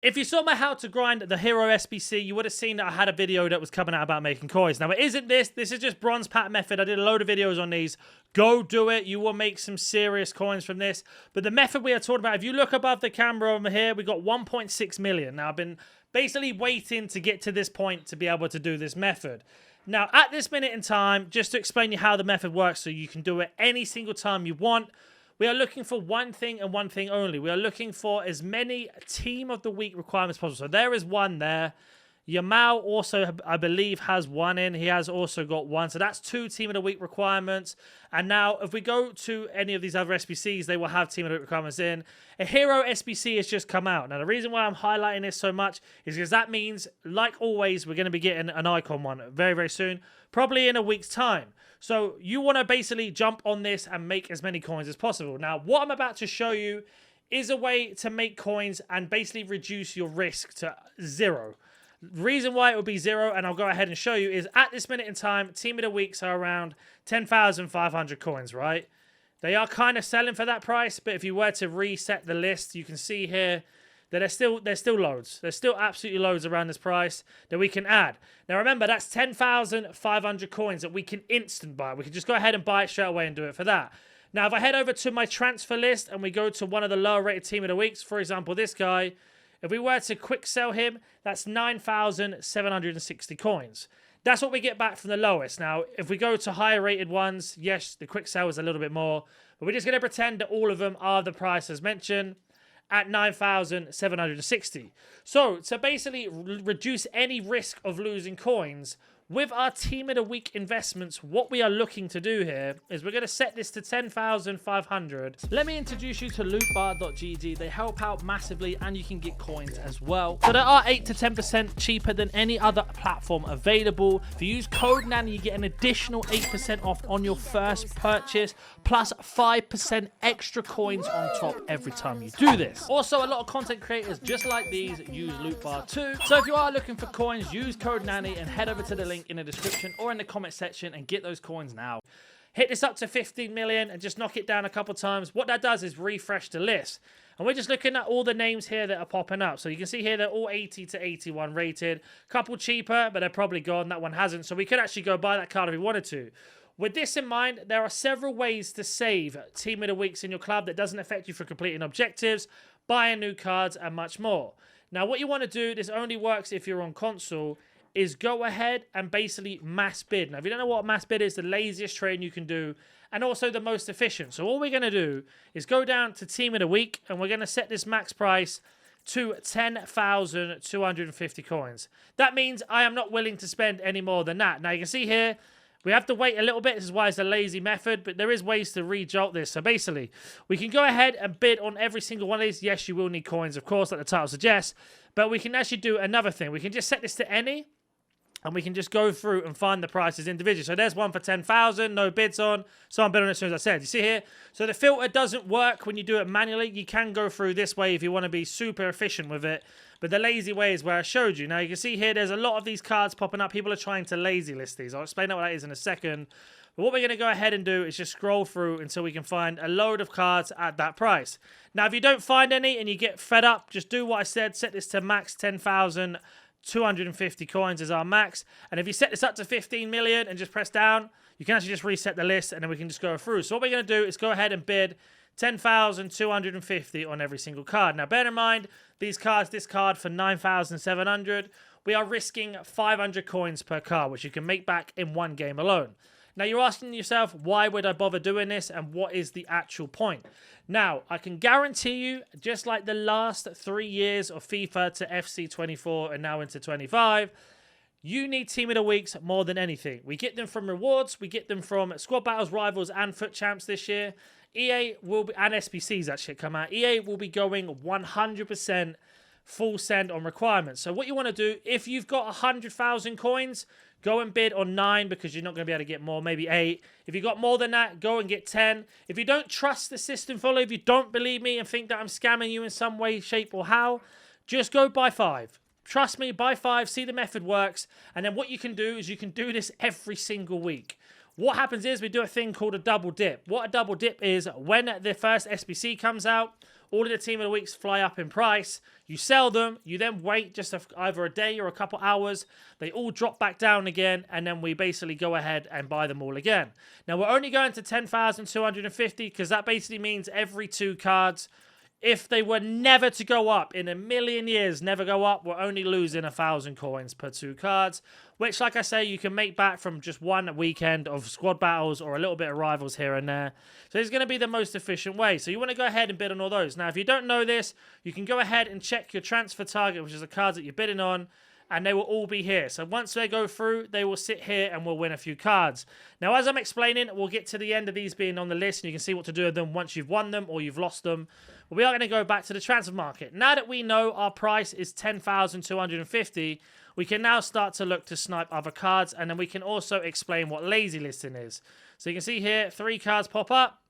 If you saw my how to grind the hero SBC, you would have seen that I had a video that was coming out about making coins. Now, it isn't this. This is just bronze pack method. I did a load of videos on these. Go do it. You will make some serious coins from this. But the method we are talking about, if you look above the camera over here, we got 1.6 million. Now, I've been basically waiting to get to this point to be able to do this method. Now, at this minute in time, just to explain you how the method works so you can do it any single time you want, we are looking for one thing and one thing only. We are looking for as many Team of the Week requirements as possible. So there is one there. Yamal also, I believe, has one in. He has also got one. So that's 2 Team of the Week requirements. And now, if we go to any of these other SBCs, they will have Team of the Week requirements in. A Hero SBC has just come out. Now, the reason why I'm highlighting this so much is because that means, like always, we're going to be getting an icon one very, very soon. Probably in a week's time. So you want to basically jump on this and make as many coins as possible. Now, what I'm about to show you is a way to make coins and basically reduce your risk to 0. The reason why it would be 0, and I'll go ahead and show you, is at this minute in time, Team of the Weeks are around 10,500 coins, right? They are kind of selling for that price, but if you were to reset the list, you can see here that there's still loads. There's still absolutely loads around this price that we can add. Now remember, that's 10,500 coins that we can instant buy. We can just go ahead and buy it straight away and do it for that. Now, if I head over to my transfer list and we go to one of the lower rated Team of the Weeks, for example, this guy, if we were to quick sell him, that's 9,760 coins. That's what we get back from the lowest. Now, if we go to higher rated ones, yes, the quick sell is a little bit more, but we're just going to pretend that all of them are the price as mentioned, at 9,760. So, to basically reduce any risk of losing coins, with our Team of the Week investments, what we are looking to do here is we're going to set this to 10,500. Let me introduce you to lootbar.gg. They help out massively and you can get coins as well. So they are 8 to 10% cheaper than any other platform available. If you use code NANNY, you get an additional 8% off on your first purchase, plus 5% extra coins on top every time you do this. Also, a lot of content creators just like these use Lootbar too. So if you are looking for coins, use code NANNY and head over to the link in the description or in the comment section and get those coins now. Hit this up to 15 million and just knock it down a couple times. What that does is refresh the list. And we're just looking at all the names here that are popping up. So you can see here they're all 80 to 81 rated. Couple cheaper, but they're probably gone. That one hasn't. So we could actually go buy that card if we wanted to. With this in mind, there are several ways to save Team of the Weeks in your club that doesn't affect you for completing objectives, buying new cards, and much more. Now, what you want to do, this only works if you're on console, is go ahead and basically mass bid. Now, if you don't know what mass bid is, the laziest trade you can do and also the most efficient. So all we're going to do is go down to Team of the Week and we're going to set this max price to 10,250 coins. That means I am not willing to spend any more than that. Now, you can see here, we have to wait a little bit. This is why it's a lazy method, but there is ways to rejolt this. So basically, we can go ahead and bid on every single one of these. Yes, you will need coins, of course, like the title suggests, but we can actually do another thing. We can just set this to any, and we can just go through and find the prices individually. So there's one for 10,000, no bids on. So I'm bidding on it as soon as I said. You see here? So the filter doesn't work when you do it manually. You can go through this way if you want to be super efficient with it. But the lazy way is where I showed you. Now you can see here there's a lot of these cards popping up. People are trying to lazy list these. I'll explain what that is in a second. But what we're going to go ahead and do is just scroll through until we can find a load of cards at that price. Now if you don't find any and you get fed up, just do what I said. Set this to max 10,250 coins is our max. And if you set this up to 15 million and just press down, you can actually just reset the list and then we can just go through. So what we're going to do is go ahead and bid 10,250 on every single card. Now, bear in mind, these cards, this card for 9,700, we are risking 500 coins per card, which you can make back in one game alone. Now, you're asking yourself, why would I bother doing this and what is the actual point? Now, I can guarantee you, just like the last 3 years of FIFA to FC 24 and now into 25, you need Team of the Weeks more than anything. We get them from rewards, we get them from squad battles, rivals, and foot champs this year. EA will be, and SBCs actually come out. EA will be going 100% full send on requirements. So what you want to do, if you've got 100,000 coins, go and bid on 9 because you're not going to be able to get more, maybe 8. If you got more than that, go and get 10. If you don't trust the system fully, if you don't believe me and think that I'm scamming you in some way, shape, or how, just go buy 5. Trust me, buy 5, see the method works, and then what you can do is you can do this every single week. What happens is we do a thing called a double dip. What a double dip is, when the first SBC comes out, all of the team of the weeks fly up in price. You sell them, you then wait just either a day or a couple hours. They all drop back down again, and then we basically go ahead and buy them all again. Now, we're only going to 10,250 because that basically means every 2 cards, if they were never to go up, in a million years, never go up, we're only losing 1,000 coins per 2 cards, which, like I say, you can make back from just one weekend of squad battles or a little bit of rivals here and there. So it's going to be the most efficient way. So you want to go ahead and bid on all those. Now, if you don't know this, you can go ahead and check your transfer target, which is the cards that you're bidding on, and they will all be here. So once they go through, they will sit here and we'll win a few cards. Now, as I'm explaining, we'll get to the end of these being on the list, and you can see what to do with them once you've won them or you've lost them. But we are going to go back to the transfer market. Now that we know our price is 10,250, we can now start to look to snipe other cards, and then we can also explain what lazy listing is. So you can see here, 3 cards pop up.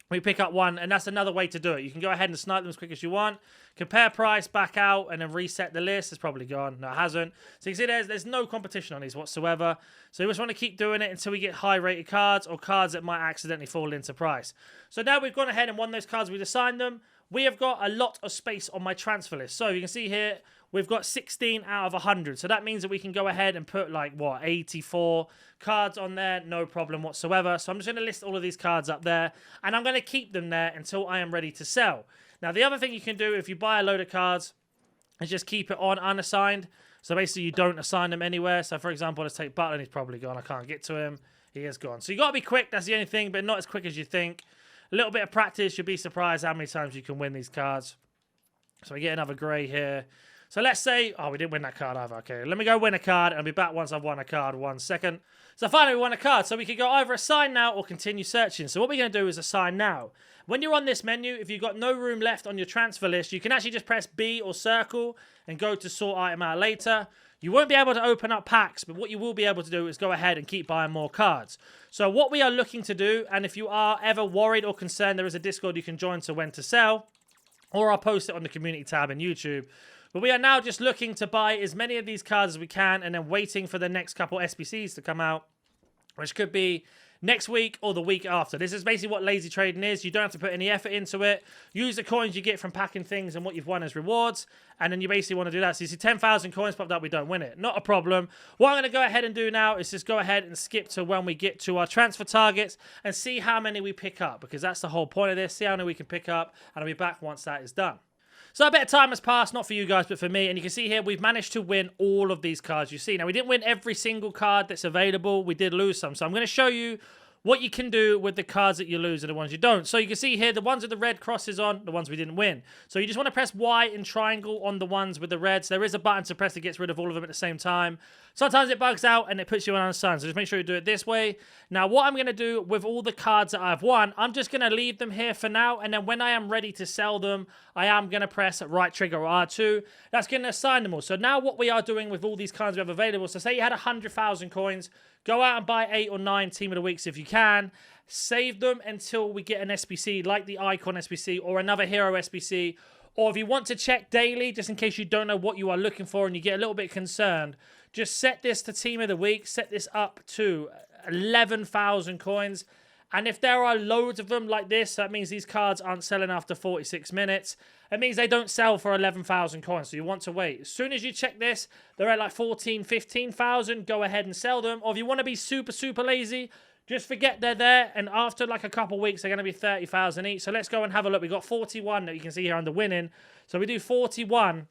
We pick up 1, and that's another way to do it. You can go ahead and snipe them as quick as you want. Compare price, back out, and then reset the list. It's probably gone. No, it hasn't. So you can see there's no competition on these whatsoever. So you just want to keep doing it until we get high-rated cards or cards that might accidentally fall into price. So now we've gone ahead and won those cards. We've assigned them. We have got a lot of space on my transfer list. So you can see here, we've got 16 out of 100. So that means that we can go ahead and put, like, what, 84 cards on there, no problem whatsoever. So I'm just going to list all of these cards up there, and I'm going to keep them there until I am ready to sell. Now, the other thing you can do if you buy a load of cards is just keep it on unassigned. So basically, you don't assign them anywhere. So, for example, let's take Butler. He's probably gone. I can't get to him. He is gone. So you got to be quick. That's the only thing, but not as quick as you think. A little bit of practice, you'll be surprised how many times you can win these cards. So we get another grey here. So let's say, oh, we didn't win that card either. Okay, let me go win a card, and I'll be back once I've won a card. 1 second. So finally, we won a card. So we can go either assign now or continue searching. So what we're going to do is assign now. When you're on this menu, if you've got no room left on your transfer list, you can actually just press B or circle and go to sort item out later. You won't be able to open up packs, but what you will be able to do is go ahead and keep buying more cards. So what we are looking to do, and if you are ever worried or concerned, there is a Discord you can join to when to sell, or I'll post it on the community tab in YouTube. But we are now just looking to buy as many of these cards as we can, and then waiting for the next couple SBCs to come out, which could be next week or the week after. This is basically what lazy trading is. You don't have to put any effort into it. Use the coins you get from packing things and what you've won as rewards, and then you basically want to do that. So you see 10,000 coins popped up, we don't win it. Not a problem. What I'm going to go ahead and do now is just go ahead and skip to when we get to our transfer targets and see how many we pick up, because that's the whole point of this. See how many we can pick up, and I'll be back once that is done. So a bit of time has passed, not for you guys, but for me. And you can see here, we've managed to win all of these cards you see. Now, we didn't win every single card that's available. We did lose some. So I'm going to show you what you can do with the cards that you lose and the ones you don't. So you can see here, the ones with the red crosses on, the ones we didn't win. So you just want to press Y and triangle on the ones with the reds. There is a button to press that gets rid of all of them at the same time. Sometimes it bugs out and it puts you on unassigned. So just make sure you do it this way. Now, what I'm going to do with all the cards that I've won, I'm just going to leave them here for now. And then when I am ready to sell them, I am going to press right trigger or R2. That's going to assign them all. So now what we are doing with all these cards we have available. So say you had 100,000 coins. Go out and buy 8 or 9 Team of the Weeks if you can. Save them until we get an SBC like the Icon SBC or another Hero SBC. Or if you want to check daily, just in case you don't know what you are looking for and you get a little bit concerned, just set this to Team of the Week. Set this up to 11,000 coins. And if there are loads of them like this, that means these cards aren't selling after 46 minutes. It means they don't sell for 11,000 coins, so you want to wait. As soon as you check this, they're at like 14, 15,000, go ahead and sell them. Or if you want to be super, super lazy, just forget they're there, and after like a couple weeks, they're going to be 30,000 each. So let's go and have a look. We've got 41 that you can see here under winning. So we do 41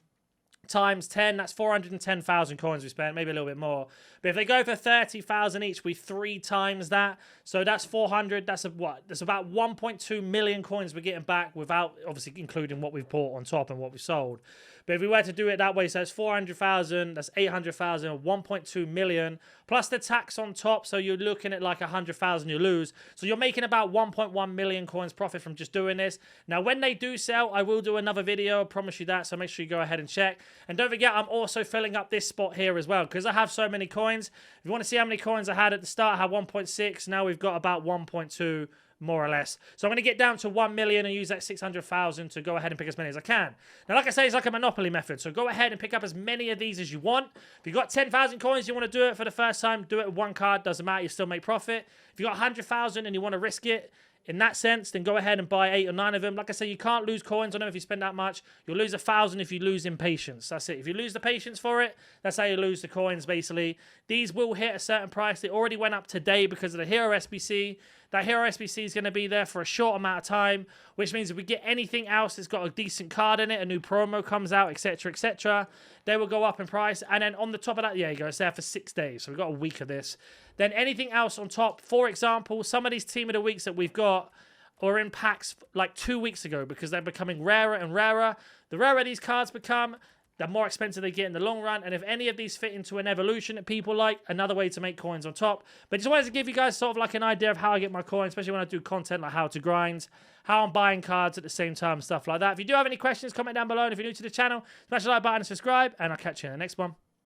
times 10, that's 410,000 coins we spent, maybe a little bit more. But if they go for 30,000 each, we 3 times that. So that's 400, that's what? That's about 1.2 million coins we're getting back without, obviously, including what we've bought on top and what we've sold. But if we were to do it that way, so it's 400,000, that's 800,000, 1.2 million, plus the tax on top, so you're looking at like 100,000 you lose. So you're making about 1.1 million coins profit from just doing this. Now, when they do sell, I will do another video, I promise you that, so make sure you go ahead and check. And don't forget, I'm also filling up this spot here as well, because I have so many coins. If you want to see how many coins I had at the start, I had 1.6, now we've got about 1.2, more or less. So I'm going to get down to 1 million and use that 600,000 to go ahead and pick as many as I can. Now, like I say, it's like a monopoly method. So go ahead and pick up as many of these as you want. If you've got 10,000 coins, you want to do it for the first time, do it with 1 card. Doesn't matter. You still make profit. If you've got 100,000 and you want to risk it, in that sense, then go ahead and buy 8 or 9 of them. Like I say, you can't lose coins on them if you spend that much. You'll lose 1,000 if you lose impatience. That's it. If you lose the patience for it, that's how you lose the coins, basically. These will hit a certain price. They already went up today because of the Hero SBC. That Hero SBC is going to be there for a short amount of time, which means if we get anything else that's got a decent card in it, a new promo comes out, etc., they will go up in price. And then on the top of that, yeah, you go, it's there for 6 days. So we've got a week of this. Then anything else on top, for example, some of these Team of the Weeks that we've got are in packs like 2 weeks ago because they're becoming rarer and rarer. The rarer these cards become, the more expensive they get in the long run. And if any of these fit into an evolution that people like, another way to make coins on top. But just wanted to give you guys sort of like an idea of how I get my coins, especially when I do content like how to grind, how I'm buying cards at the same time, stuff like that. If you do have any questions, comment down below. And if you're new to the channel, smash the like button and subscribe. And I'll catch you in the next one.